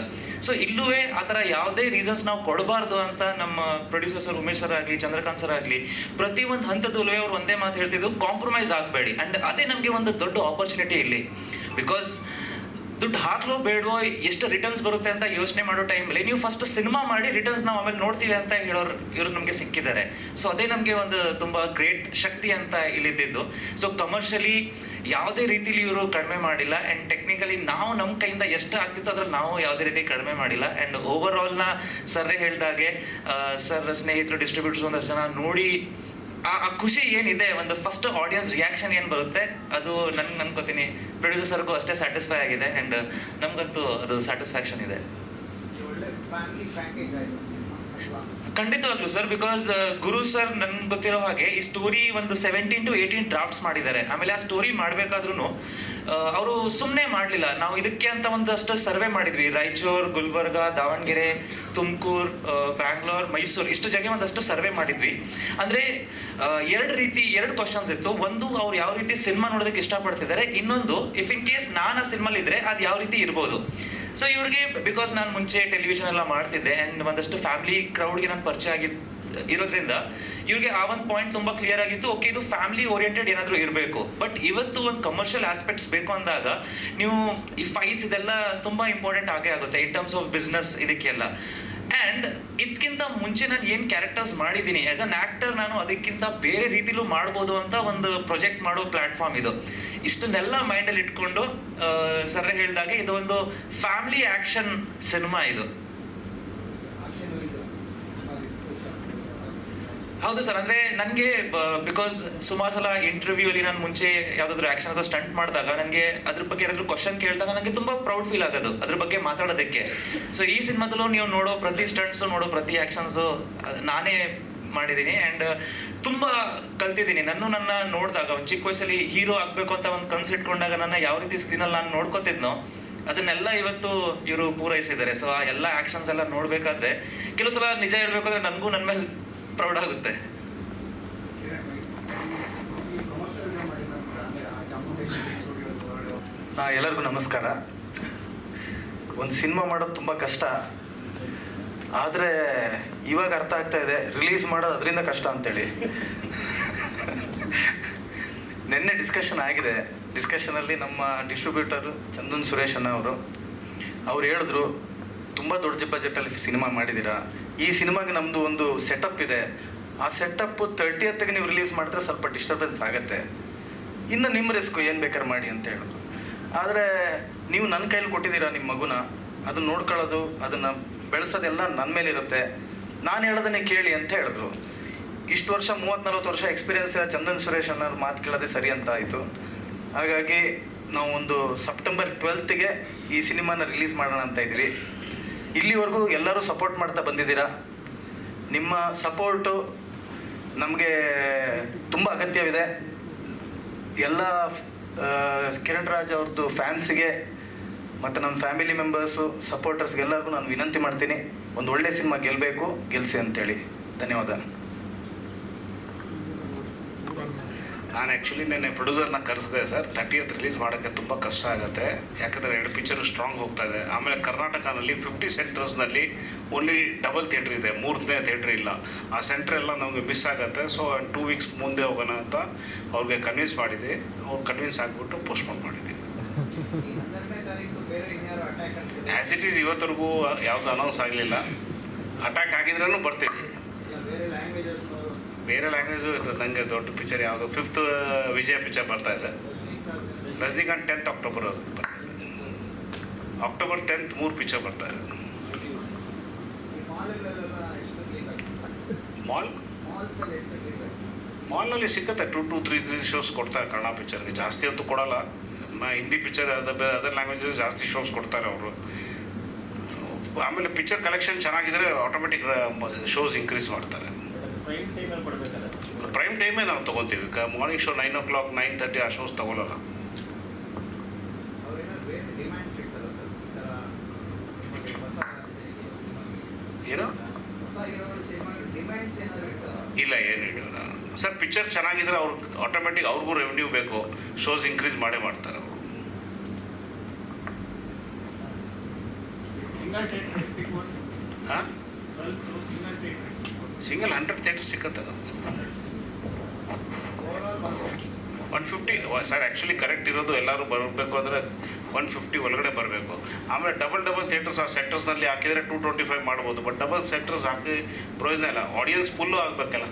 ಸೊ ಇಲ್ಲೂ ಆ ಥರ ಯಾವುದೇ ರೀಸನ್ಸ್ ನಾವು ಕೊಡಬಾರ್ದು ಅಂತ ನಮ್ಮ ಪ್ರೊಡ್ಯೂಸರ್ ಸರ್, ಉಮೇಶ್ ಸರ್ ಆಗಲಿ, ಚಂದ್ರಕಾಂತ್ ಸರ್ ಆಗಲಿ, ಪ್ರತಿಯೊಂದು ಹಂತದಲ್ಲೂ ಅವ್ರು ಒಂದೇ ಮಾತು ಹೇಳ್ತಿದ್ದು, ಕಾಂಪ್ರಮೈಸ್ ಆಗಬೇಡಿ. ಆ್ಯಂಡ್ ಅದೇ ನಮಗೆ ಒಂದು ದೊಡ್ಡ ಆಪರ್ಚುನಿಟಿ ಇಲ್ಲಿ. ಬಿಕಾಸ್ ದುಡ್ಡು ಹಾಕ್ಲೋ ಬೇಡವೋ, ಎಷ್ಟು ರಿಟರ್ನ್ಸ್ ಬರುತ್ತೆ ಅಂತ ಯೋಚನೆ ಮಾಡೋ ಟೈಮಲ್ಲಿ ನೀವು ಫಸ್ಟ್ ಸಿನಿಮಾ ಮಾಡಿ ರಿಟರ್ನ್ಸ್ ನಾವು ಆಮೇಲೆ ನೋಡ್ತೀವಿ ಅಂತ ಹೇಳೋರು ಇವರು ನಮಗೆ ಸಿಕ್ಕಿದ್ದಾರೆ. ಸೊ ಅದೇ ನಮಗೆ ಒಂದು ತುಂಬ ಗ್ರೇಟ್ ಶಕ್ತಿ ಅಂತ ಇಲ್ಲಿದ್ದು. ಸೊ ಕಮರ್ಷಿಯಲಿ ಯಾವುದೇ ರೀತಿಲಿ ಇವರು ಕಡಿಮೆ ಮಾಡಿಲ್ಲ, ಆ್ಯಂಡ್ ಟೆಕ್ನಿಕಲಿ ನಾವು ನಮ್ಮ ಕೈಯಿಂದ ಎಷ್ಟು ಆಗ್ತಿತ್ತು ಅದ್ರಲ್ಲಿ ನಾವು ಯಾವುದೇ ರೀತಿ ಕಡಿಮೆ ಮಾಡಿಲ್ಲ. ಆ್ಯಂಡ್ ಓವರ್ ಆಲ್ನ ಸರ್ರೇ ಹೇಳಿದಾಗೆ ಸರ್ ಸ್ನೇಹಿತರು ಡಿಸ್ಟ್ರಿಬ್ಯೂಟರ್ಸ್ ಒಂದಷ್ಟು ಜನ ನೋಡಿ ಆ ಖುಷಿ ಏನಿದೆ, ಒಂದು ಫಸ್ಟ್ ಆಡಿಯನ್ಸ್ ರಿಯಾಕ್ಷನ್ ಏನು ಬರುತ್ತೆ ಅದು ನನ್ಗೆ ಅನ್ಕೋತೀನಿ ಪ್ರೊಡ್ಯೂಸರ್ಗೂ ಅಷ್ಟೇ ಸ್ಯಾಟಿಸ್ಫೈ ಆಗಿದೆ, ಆ್ಯಂಡ್ ನಮಗಂತೂ ಅದು ಸ್ಯಾಟಿಸ್ಫ್ಯಾಕ್ಷನ್ ಇದೆ. ಒಳ್ಳೆ ಫ್ಯಾಮಿಲಿ ಪ್ಯಾಕೇಜ್ ಆಯಿತು ಅಲ್ವಾ? ಖಂಡಿತವಾಗ್ಲೂ ಸರ್, ಬಿಕಾಸ್ ಗುರು ಸರ್ ನನ್ಗೆ ಗೊತ್ತಿರೋ ಹಾಗೆ ಈ ಸ್ಟೋರಿ ಒಂದು 17 to 18 ಡ್ರಾಫ್ಟ್ಸ್ ಮಾಡಿದ್ದಾರೆ. ಆಮೇಲೆ ಆ ಸ್ಟೋರಿ ಮಾಡಬೇಕಾದ್ರೂ ಅವರು ಸುಮ್ಮನೆ ಮಾಡಲಿಲ್ಲ. ನಾವು ಇದಕ್ಕೆ ಅಂತ ಒಂದಷ್ಟು ಸರ್ವೆ ಮಾಡಿದ್ವಿ, ರಾಯಚೂರು, ಗುಲ್ಬರ್ಗ, ದಾವಣಗೆರೆ, ತುಮಕೂರು, ಬ್ಯಾಂಗ್ಳೂರ್, ಮೈಸೂರು, ಇಷ್ಟು ಜಾಗ ಒಂದಷ್ಟು ಸರ್ವೆ ಮಾಡಿದ್ವಿ. ಅಂದರೆ ಎರಡು ಕ್ವಶನ್ಸ್ ಇತ್ತು. ಒಂದು, ಅವ್ರು ಯಾವ ರೀತಿ ಸಿನಿಮಾ ನೋಡೋದಕ್ಕೆ ಇಷ್ಟಪಡ್ತಿದ್ದಾರೆ. ಇನ್ನೊಂದು, ಇಫ್ ಇನ್ ಕೇಸ್ ನಾನು ಆ ಸಿನಿಮಾಲಿ ಇದ್ರೆ ಅದು ಯಾವ ರೀತಿ ಇರ್ಬೋದು. ಸೊ ಇವ್ರಿಗೆ, ಬಿಕಾಸ್ ನಾನು ಮುಂಚೆ ಟೆಲಿವಿಷನ್ ಎಲ್ಲ ಮಾಡ್ತಿದ್ದೆ ಆ್ಯಂಡ್ ಒಂದಷ್ಟು ಫ್ಯಾಮಿಲಿ ಕ್ರೌಡ್ಗೆ ನಾನು ಪರಿಚಯ ಇರೋದ್ರಿಂದ ಇವ್ರಿಗೆ ಆ ಒಂದು ಪಾಯಿಂಟ್ ತುಂಬ ಕ್ಲಿಯರ್ ಆಗಿತ್ತು. ಓಕೆ, ಇದು ಫ್ಯಾಮಿಲಿ ಓರಿಯೆಂಟೆಡ್ ಏನಾದರೂ ಇರಬೇಕು. ಬಟ್ ಇವತ್ತು ಒಂದು ಕಮರ್ಷಿಯಲ್ ಆಸ್ಪೆಕ್ಟ್ಸ್ ಬೇಕು ಅಂದಾಗ ನೀವು ಈ ಫೈಟ್ಸ್ ಇದೆಲ್ಲ ತುಂಬ ಇಂಪಾರ್ಟೆಂಟ್ ಆಗೇ ಆಗುತ್ತೆ ಇನ್ ಟರ್ಮ್ಸ್ ಆಫ್ ಬಿಸ್ನೆಸ್ ಇದಕ್ಕೆಲ್ಲ. ಆ್ಯಂಡ್ ಇದಕ್ಕಿಂತ ಮುಂಚೆ ನಾನು ಏನು ಕ್ಯಾರೆಕ್ಟರ್ಸ್ ಮಾಡಿದ್ದೀನಿ ಆ್ಯಸ್ ಅನ್ ಆ್ಯಕ್ಟರ್, ನಾನು ಅದಕ್ಕಿಂತ ಬೇರೆ ರೀತಿಲೂ ಮಾಡ್ಬೋದು ಅಂತ ಒಂದು ಪ್ರೊಜೆಕ್ಟ್ ಮಾಡೋ ಪ್ಲ್ಯಾಟ್ಫಾರ್ಮ್ ಇದು. ಇಷ್ಟನ್ನೆಲ್ಲ ಮೈಂಡಲ್ಲಿ ಇಟ್ಕೊಂಡು ಸರ್ ಹೇಳಿದಾಗೆ ಇದು ಒಂದು ಫ್ಯಾಮಿಲಿ ಆ್ಯಕ್ಷನ್ ಸಿನಿಮಾ ಇದು. ಹೌದು ಸರ್, ಅಂದರೆ ನನಗೆ ಬಿಕಾಸ್ ಸುಮಾರು ಸಲ ಇಂಟರ್ವ್ಯೂಲಿ ನಾನು ಮುಂಚೆ ಯಾವುದಾದ್ರೂ ಆ್ಯಕ್ಷನ್ ಅಥವಾ ಸ್ಟಂಟ್ ಮಾಡಿದಾಗ ನನಗೆ ಅದ್ರ ಬಗ್ಗೆ ಏನಾದರೂ ಕ್ವಶನ್ ಕೇಳಿದಾಗ ನನಗೆ ತುಂಬ ಪ್ರೌಡ್ ಫೀಲ್ ಆಗೋದು ಅದ್ರ ಬಗ್ಗೆ ಮಾತಾಡೋದಕ್ಕೆ. ಸೊ ಈ ಸಿನಿಮಾದಲ್ಲೂ ನೀವು ನೋಡೋ ಪ್ರತಿ ಸ್ಟಂಟ್ಸು, ನೋಡೋ ಪ್ರತಿ ಆ್ಯಕ್ಷನ್ಸು ನಾನೇ ಮಾಡಿದ್ದೀನಿ. ಆ್ಯಂಡ್ ತುಂಬ ಕಲ್ತಿದ್ದೀನಿ. ನನ್ನ ನೋಡಿದಾಗ ಒಂದು ಚಿಕ್ಕ ವಯಸ್ಸಲ್ಲಿ ಹೀರೋ ಆಗಬೇಕು ಅಂತ ಒಂದು ಕನಸು ಇಟ್ಕೊಂಡಾಗ ನನ್ನ ಯಾವ ರೀತಿ ಸ್ಕ್ರೀನಲ್ಲಿ ನಾನು ನೋಡ್ಕೋತಿದ್ನೋ ಅದನ್ನೆಲ್ಲ ಇವತ್ತು ಇವರು ಪೂರೈಸಿದ್ದಾರೆ. ಸೊ ಆ ಎಲ್ಲ ಆ್ಯಕ್ಷನ್ಸ್ ಎಲ್ಲ ನೋಡಬೇಕಾದ್ರೆ ಕೆಲವು ಸಲ ನಿಜ ಹೇಳ್ಬೇಕಾದ್ರೆ ನನಗೂ ನನ್ನ ಮೇಲೆ ಪ್ರೌಡ್ ಆಗುತ್ತೆ. ಎಲ್ಲರಿಗೂ ನಮಸ್ಕಾರ. ಒಂದು ಸಿನಿಮಾ ಮಾಡೋದು ತುಂಬ ಕಷ್ಟ, ಆದರೆ ಇವಾಗ ಅರ್ಥ ಆಗ್ತಾ ಇದೆ ರಿಲೀಸ್ ಮಾಡೋದು ಅದರಿಂದ ಕಷ್ಟ ಅಂತೇಳಿ. ನಿನ್ನೆ ಡಿಸ್ಕಷನ್ ಆಗಿದೆ. ಡಿಸ್ಕಷನಲ್ಲಿ ನಮ್ಮ ಡಿಸ್ಟ್ರಿಬ್ಯೂಟರು ಚಂದನ್ ಸುರೇಶ್ ಅಣ್ಣ ಅವ್ರು ಹೇಳಿದ್ರು, ತುಂಬ ದೊಡ್ಡ ಬಜೆಟಲ್ಲಿ ಸಿನಿಮಾ ಮಾಡಿದ್ದೀರಾ, ಈ ಸಿನಿಮಾಗೆ ನಮ್ಮದು ಒಂದು ಸೆಟಪ್ ಇದೆ, ಆ ಸೆಟಪ್ಪು 30th ನೀವು ರಿಲೀಸ್ ಮಾಡಿದ್ರೆ ಸ್ವಲ್ಪ ಡಿಸ್ಟರ್ಬೆನ್ಸ್ ಆಗುತ್ತೆ, ಇನ್ನು ನಿಮ್ಮ ರಿಸ್ಕು ಏನು ಬೇಕಾದ್ರೆ ಮಾಡಿ ಅಂತ ಹೇಳಿದ್ರು. ಆದರೆ ನೀವು ನನ್ನ ಕೈಲಿ ಕೊಟ್ಟಿದ್ದೀರಾ ನಿಮ್ಮ ಮಗುನ, ಅದನ್ನ ನೋಡ್ಕೊಳ್ಳೋದು ಅದನ್ನು ಬೆಳೆಸೋದೆಲ್ಲ ನನ್ನ ಮೇಲಿರುತ್ತೆ, ನಾನು ಹೇಳೋದನ್ನೇ ಕೇಳಿ ಅಂತ ಹೇಳಿದ್ರು. ಇಷ್ಟು ವರ್ಷ 30-40 ವರ್ಷ ಎಕ್ಸ್ಪೀರಿಯನ್ಸ್ ಚಂದನ್ ಸುರೇಶ್ ಅನ್ನೋರು ಮಾತು ಕೇಳೋದೇ ಸರಿ ಅಂತ ಆಯಿತು. ಹಾಗಾಗಿ ನಾವು ಒಂದು September 12th ಈ ಸಿನಿಮಾನ ರಿಲೀಸ್ ಮಾಡೋಣ ಅಂತ ಇದ್ವಿ. ಇಲ್ಲಿವರೆಗೂ ಎಲ್ಲರೂ ಸಪೋರ್ಟ್ ಮಾಡ್ತಾ ಬಂದಿದ್ದೀರಾ. ನಿಮ್ಮ ಸಪೋರ್ಟು ನಮಗೆ ತುಂಬ ಅಗತ್ಯವಿದೆ. ಎಲ್ಲ ಕಿರಣ್ ರಾಜ್ ಅವ್ರದ್ದು ಫ್ಯಾನ್ಸಿಗೆ ಮತ್ತು ನಮ್ಮ ಫ್ಯಾಮಿಲಿ ಮೆಂಬರ್ಸು ಸಪೋರ್ಟರ್ಸ್ಗೆಲ್ಲರಿಗೂ ನಾನು ವಿನಂತಿ ಮಾಡ್ತೀನಿ, ಒಂದು ಒಳ್ಳೆ ಸಿನಿಮಾ ಗೆಲ್ಲಬೇಕು, ಗೆಲ್ಲಿಸಿ ಅಂತೇಳಿ. ಧನ್ಯವಾದ. ನಾನು ಆ್ಯಕ್ಚುಲಿ ನೆನ್ನೆ ಪ್ರೊಡ್ಯೂಸರ್ನ ಕರೆಸಿದೆ ಸರ್. 30th ರಿಲೀಸ್ ಮಾಡೋಕ್ಕೆ ತುಂಬ ಕಷ್ಟ ಆಗುತ್ತೆ, ಯಾಕಂದರೆ 2 ಪಿಕ್ಚರು ಸ್ಟ್ರಾಂಗ್ ಹೋಗ್ತಾ ಇದೆ. ಆಮೇಲೆ ಕರ್ನಾಟಕನಲ್ಲಿ 50 ಸೆಂಟರ್ಸ್ನಲ್ಲಿ ಓನ್ಲಿ ಡಬಲ್ ಥಿಯೇಟ್ರ್ ಇದೆ, 3ನೇ ಥಿಯೇಟ್ರ್ ಇಲ್ಲ. ಆ ಸೆಂಟ್ರ್ ಎಲ್ಲ ನಮಗೆ ಮಿಸ್ ಆಗುತ್ತೆ. ಸೊ 2 weeks ಮುಂದೆ ಹೋಗೋಣ ಅಂತ ಅವ್ರಿಗೆ ಕನ್ವಿನ್ಸ್ ಮಾಡಿದ್ದೆ. ಅವ್ರು ಕನ್ವಿನ್ಸ್ ಆಗಿಬಿಟ್ಟು ಪೋಸ್ಟ್ಪೋನ್ ಮಾಡಿದ್ದೆ. ಆ್ಯಸ್ ಇಟ್ ಈಸ್ ಇವತ್ತರೆಗೂ ಯಾವುದು ಅನೌನ್ಸ್ ಆಗಲಿಲ್ಲ. ಅಟ್ಯಾಕ್ ಆಗಿದ್ರೂ ಬರ್ತೀವಿ. ಬೇರೆ ಲ್ಯಾಂಗ್ವೇಜು ಇರ್ತದೆ. ನನಗೆ ದೊಡ್ಡ ಪಿಕ್ಚರ್ ಯಾವುದು 5th ವಿಜಯ ಪಿಕ್ಚರ್ ಬರ್ತಾ ಇದೆ. ರಜನಿಕಾಂತ್ 10th October ಬರ್ತಾ ಇದೆ. October 10th 3 ಪಿಕ್ಚರ್ ಬರ್ತಾ ಇದೆ. ಮಾಲ್ನಲ್ಲಿ ಸಿಗುತ್ತೆ 2 to 3 ಶೋಸ್ ಕೊಡ್ತಾರೆ ಕನ್ನಡ ಪಿಕ್ಚರ್ಗೆ. ಜಾಸ್ತಿ ಅಂತೂ ಕೊಡೋಲ್ಲ. ಹಿಂದಿ ಪಿಕ್ಚರ್ ಅದರ್ ಲ್ಯಾಂಗ್ವೇಜಸ್ ಜಾಸ್ತಿ ಶೋಸ್ ಕೊಡ್ತಾರೆ ಅವರು. ಆಮೇಲೆ ಪಿಕ್ಚರ್ ಕಲೆಕ್ಷನ್ ಚೆನ್ನಾಗಿದ್ರೆ ಆಟೋಮೆಟಿಕ್ ಶೋಸ್ ಇನ್ಕ್ರೀಸ್ ಮಾಡ್ತಾರೆ. ಪ್ರೈಮ್ ಟೈಮೇ ನಾವು ತೊಗೊತೀವಿ. ಮಾರ್ನಿಂಗ್ ಶೋ 9 o'clock 9:30 ಆ ಶೋಸ್ ತೊಗೊಳ್ಳಲ್ಲ. ಏನು ಇಲ್ಲ, ಏನು ಇಲ್ಲ ಸರ್. ಪಿಕ್ಚರ್ ಚೆನ್ನಾಗಿದ್ರೆ ಅವ್ರಿಗೆ ಆಟೋಮೆಟಿಕ್ ಅವ್ರಿಗೂ ರೆವೆನ್ಯೂ ಬೇಕು, ಶೋಸ್ ಇನ್ಕ್ರೀಸ್ ಮಾಡೇ ಮಾಡ್ತಾರೆ ಅವರು. ಹಾಂ, ಸಿಂಗಲ್ 100 ಥಿಯೇಟರ್ ಸಿಕ್ಕತ್ತೆ. 150 ಸರ್ ಆ್ಯಕ್ಚುಲಿ ಕರೆಕ್ಟ್ ಇರೋದು ಎಲ್ಲರೂ ಬರಬೇಕು ಅಂದರೆ 150 ಒಳಗಡೆ ಬರಬೇಕು. ಆಮೇಲೆ ಡಬಲ್ ಥಿಯೇಟರ್ಸ್ ಆ ಸೆಂಟರ್ಸ್ನಲ್ಲಿ ಹಾಕಿದರೆ 225 ಮಾಡ್ಬೋದು. ಬಟ್ ಡಬಲ್ ಸೆಂಟರ್ಸ್ ಹಾಕಿ ಪ್ರಯೋಜನ ಇಲ್ಲ. Audience full ಆಗಬೇಕಲ್ಲ.